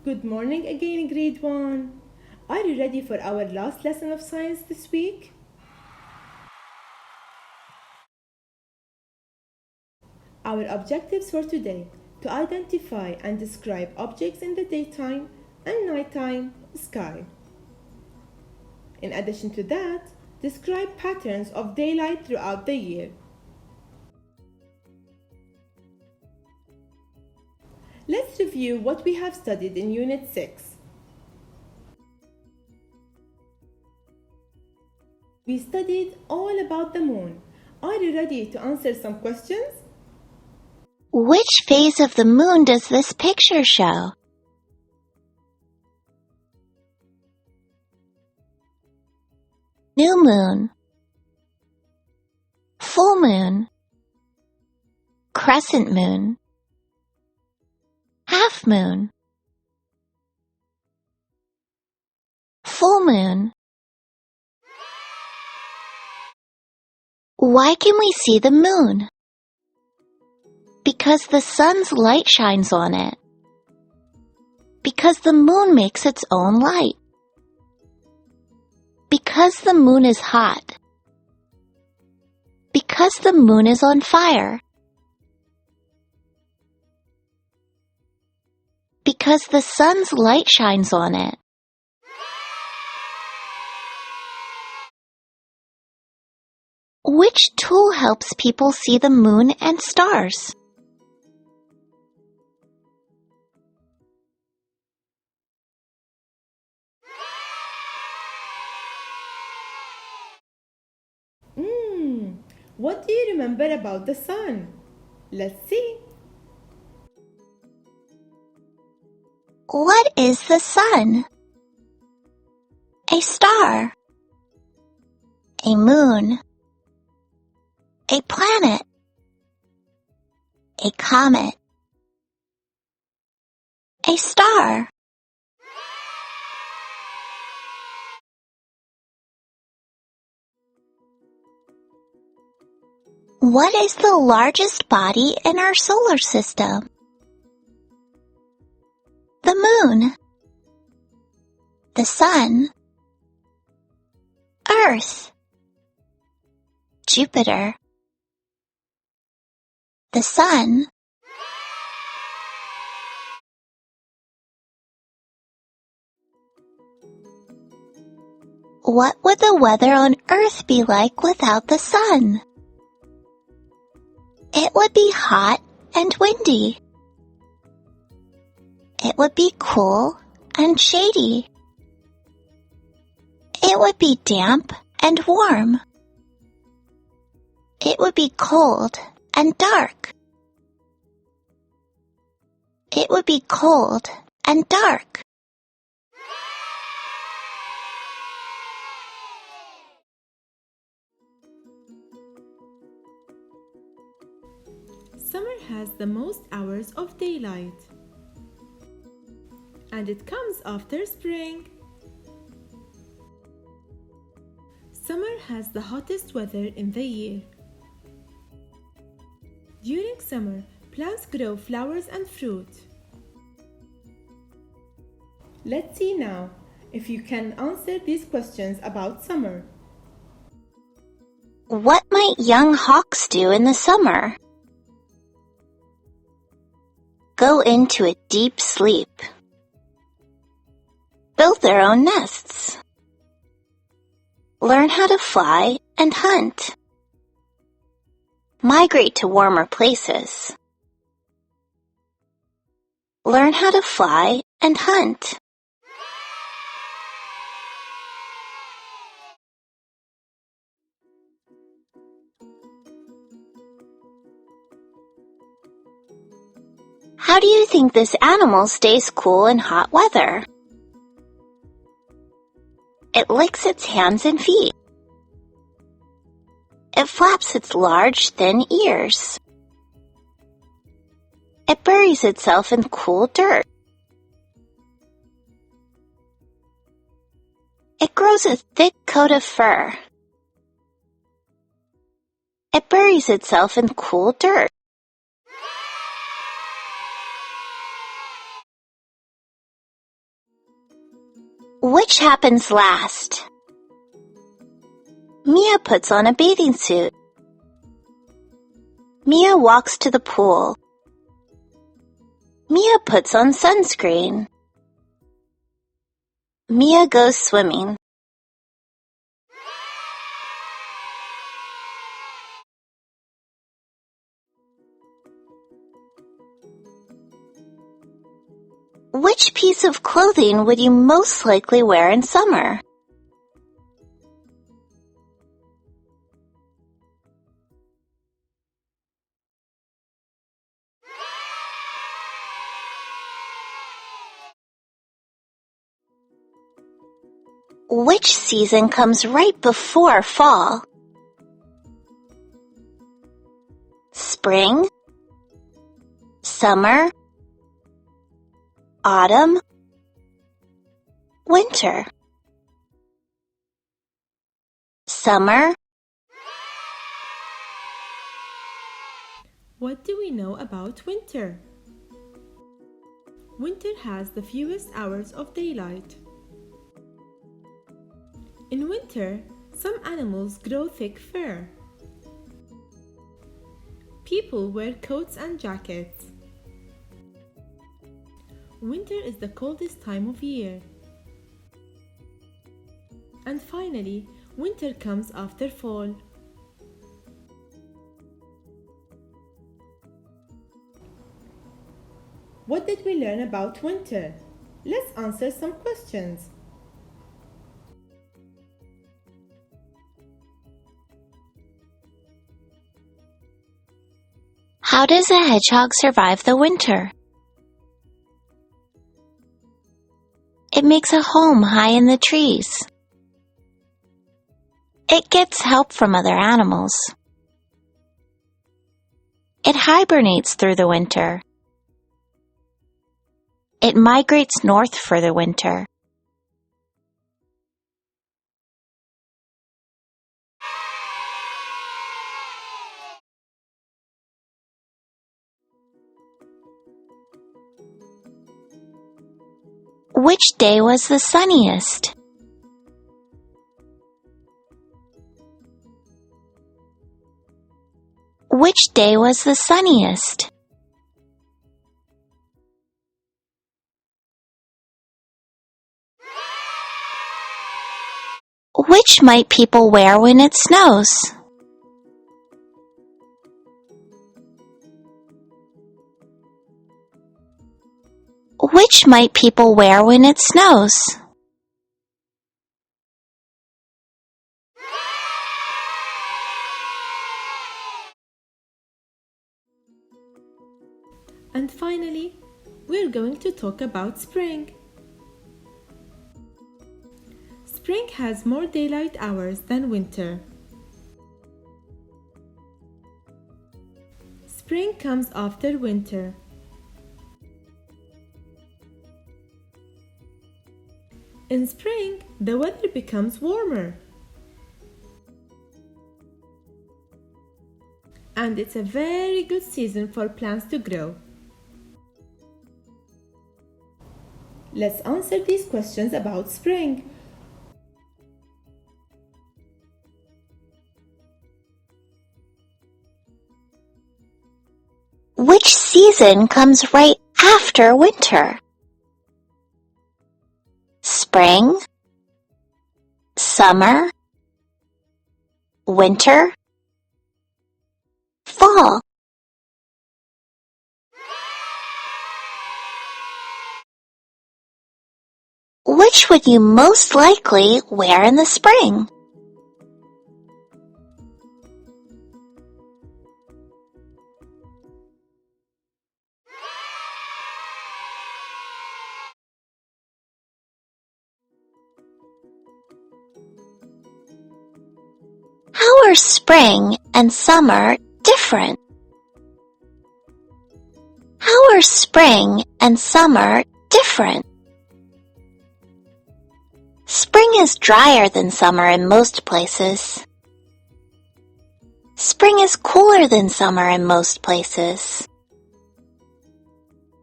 Good morning again, grade 1. Are you ready for our last lesson of science this week? Our objectives for today: to identify and describe objects in the daytime and nighttime sky. In addition to that, describe patterns of daylight throughout the year. Let's review what we have studied in Unit 6. We studied all about the moon. Are you ready to answer some questions? Which phase of the moon does this picture show? New moon, full moon, crescent moon, half moon, full moon. Why can we see the moon? Because the sun's light shines on it. Because the moon makes its own light. Because the moon is hot. Because the moon is on fire. Because the sun's light shines on it. Which tool helps people see the moon and stars? What do you remember about the sun? Let's see. What is the sun? A star. A moon. A planet. A comet. A star. What is the largest body in our solar system? The moon. The sun. Earth. Jupiter. The sun. What would the weather on Earth be like without the sun? It would be hot and windy. It would be cool and shady. It would be damp and warm. It would be cold and dark. It would be cold and dark. Summer has the most hours of daylight, and it comes after spring. Summer has the hottest weather in the year. During summer, plants grow flowers and fruit. Let's see now if you can answer these questions about summer. What might young hawks do in the summer? Go into a deep sleep. Build their own nests. Learn how to fly and hunt. Migrate to warmer places. Learn how to fly and hunt. How do you think this animal stays cool in hot weather? It licks its hands and feet. It flaps its large, thin ears. It buries itself in cool dirt. It grows a thick coat of fur. It buries itself in cool dirt. Which happens last? Mia puts on a bathing suit. Mia walks to the pool. Mia puts on sunscreen. Mia goes swimming. Which piece of clothing would you most likely wear in summer? Which season comes right before fall? Spring, summer, autumn, winter. Summer. What do we know about winter? Winter has the fewest hours of daylight. In winter, some animals grow thick fur. People wear coats and jackets. Winter is the coldest time of year. And finally, winter comes after fall. What did we learn about winter? Let's answer some questions. How does a hedgehog survive the winter? It makes a home high in the trees. It gets help from other animals. It hibernates through the winter. It migrates north for the winter. Which day was the sunniest? Which day was the sunniest? Which might people wear when it snows? Which might people wear when it snows? And finally, we're going to talk about spring. Spring has more daylight hours than winter. Spring comes after winter. In spring, the weather becomes warmer. And it's a very good season for plants to grow. Let's answer these questions about spring. Which season comes right after winter? Spring, summer, winter, fall. Which would you most likely wear in the spring? How are spring and summer different? How are spring and summer different? Spring is drier than summer in most places. Spring is cooler than summer in most places.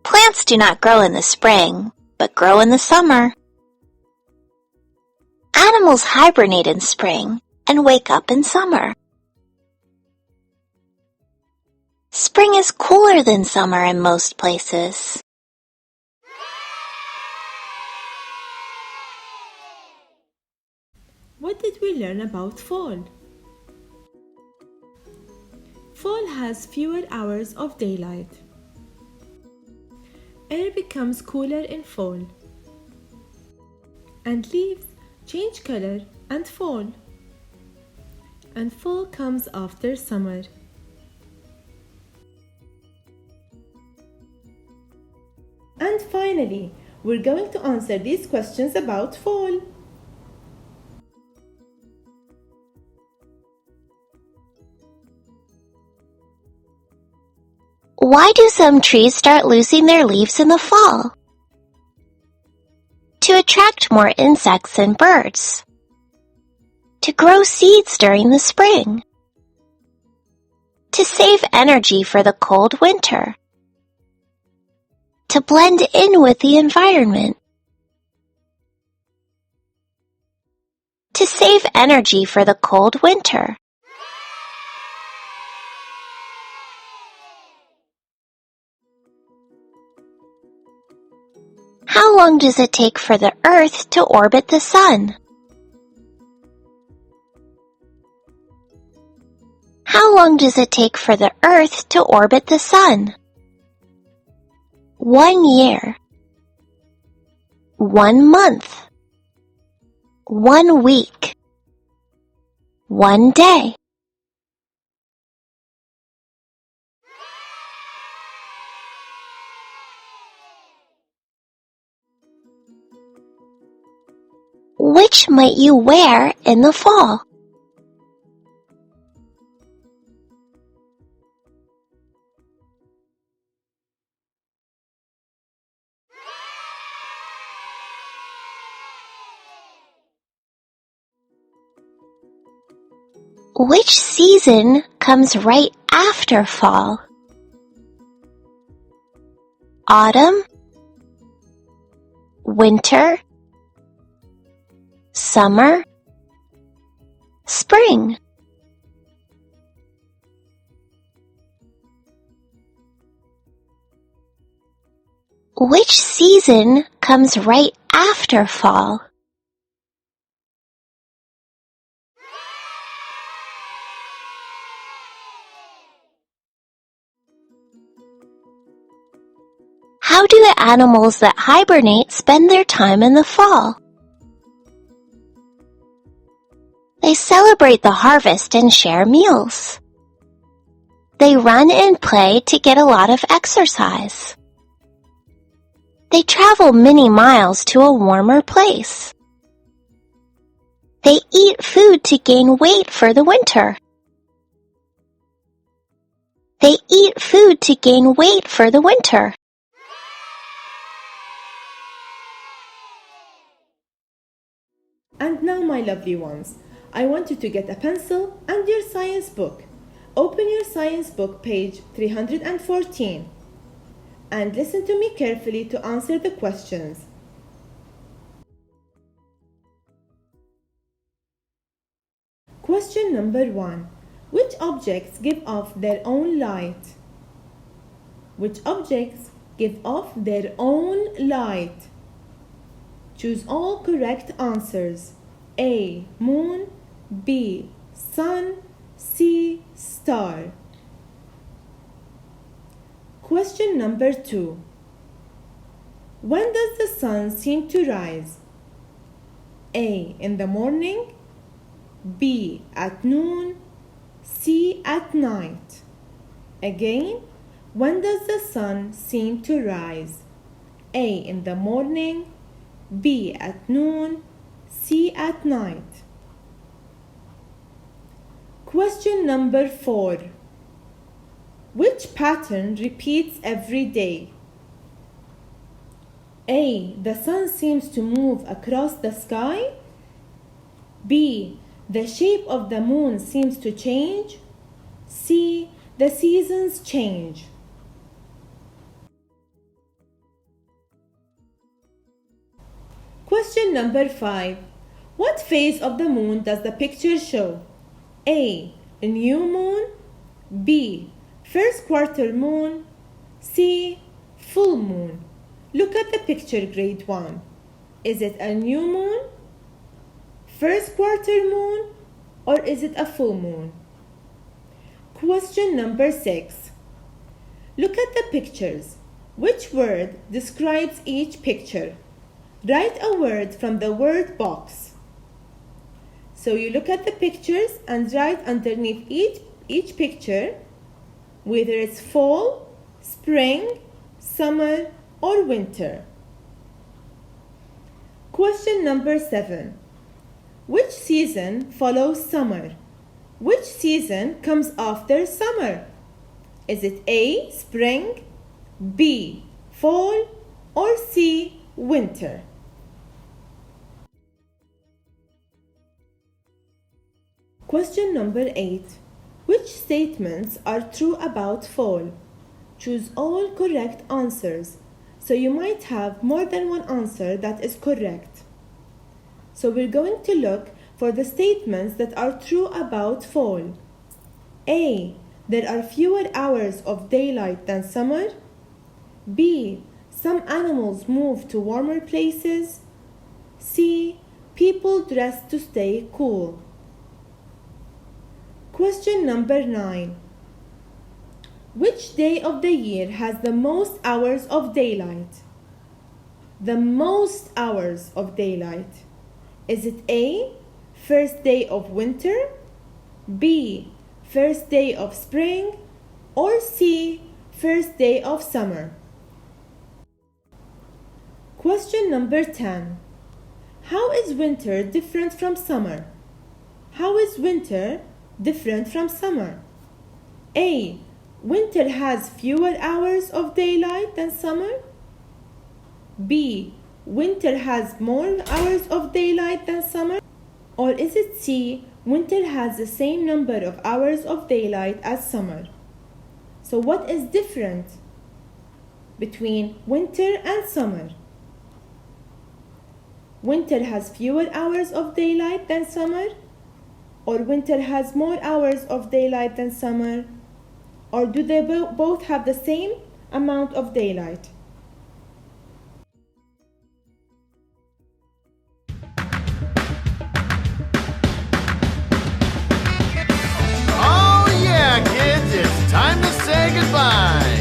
Plants do not grow in the spring, but grow in the summer. Animals hibernate in spring and wake up in summer. Spring is cooler than summer in most places. What did we learn about fall? Fall has fewer hours of daylight. Air becomes cooler in fall, and leaves change color and fall. And fall comes after summer. And finally, we're going to answer these questions about fall. Why do some trees start losing their leaves in the fall? To attract more insects and birds. To grow seeds during the spring. To save energy for the cold winter. To blend in with the environment. To save energy for the cold winter. How long does it take for the Earth to orbit the Sun? How long does it take for the Earth to orbit the Sun? 1 year. 1 month. 1 week. 1 day. Which might you wear in the fall? Which season comes right after fall? Autumn? Winter? Summer? Spring? Which season comes right after fall? How do the animals that hibernate spend their time in the fall? They celebrate the harvest and share meals. They run and play to get a lot of exercise. They travel many miles to a warmer place. They eat food to gain weight for the winter. They eat food to gain weight for the winter. And now, my lovely ones, I want you to get a pencil and your science book. Open your science book, page 314, and listen to me carefully to answer the questions. Question number 1. Which objects give off their own light? Which objects give off their own light? Choose all correct answers. A. Moon. B. Sun. C. Star. Question number 2. When does the sun seem to rise? A. In the morning. B. At noon. C. At night. Again, when does the sun seem to rise? A. In the morning. B. At noon. C. At night. Question number 4. Which pattern repeats every day? A. The sun seems to move across the sky. B. The shape of the moon seems to change. C. The seasons change. Question number 5. What phase of the moon does the picture show? A. New moon. B. First quarter moon. C. Full moon. Look at the picture, grade 1. Is it a new moon, first quarter moon, or is it a full moon? Question number 6. Look at the pictures. Which word describes each picture? Write a word from the word box. So you look at the pictures and write underneath each picture whether it's fall, spring, summer, or winter. Question number 7. Which season follows summer? Which season comes after summer? Is it A. Spring, B. Fall, or C. Winter? Question number 8. Which statements are true about fall? Choose all correct answers. So you might have more than one answer that is correct. So we're going to look for the statements that are true about fall. A. There are fewer hours of daylight than summer. B. Some animals move to warmer places. C. People dress to stay cool. Question number 9. Which day of the year has the most hours of daylight? The most hours of daylight. Is it A. First day of winter, B. First day of spring, or C. First day of summer? Question number 10. How is winter different from summer? How is winter different from summer? A. Winter has fewer hours of daylight than summer. B. Winter has more hours of daylight than summer. Or is it C. Winter has the same number of hours of daylight as summer? So what is different between winter and summer? Winter has fewer hours of daylight than summer, or winter has more hours of daylight than summer, or do they both have the same amount of daylight? Oh yeah, kids, it's time to say goodbye.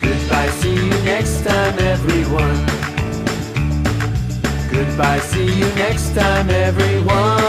Goodbye, see you next time, everyone. Goodbye, see you next time, everyone.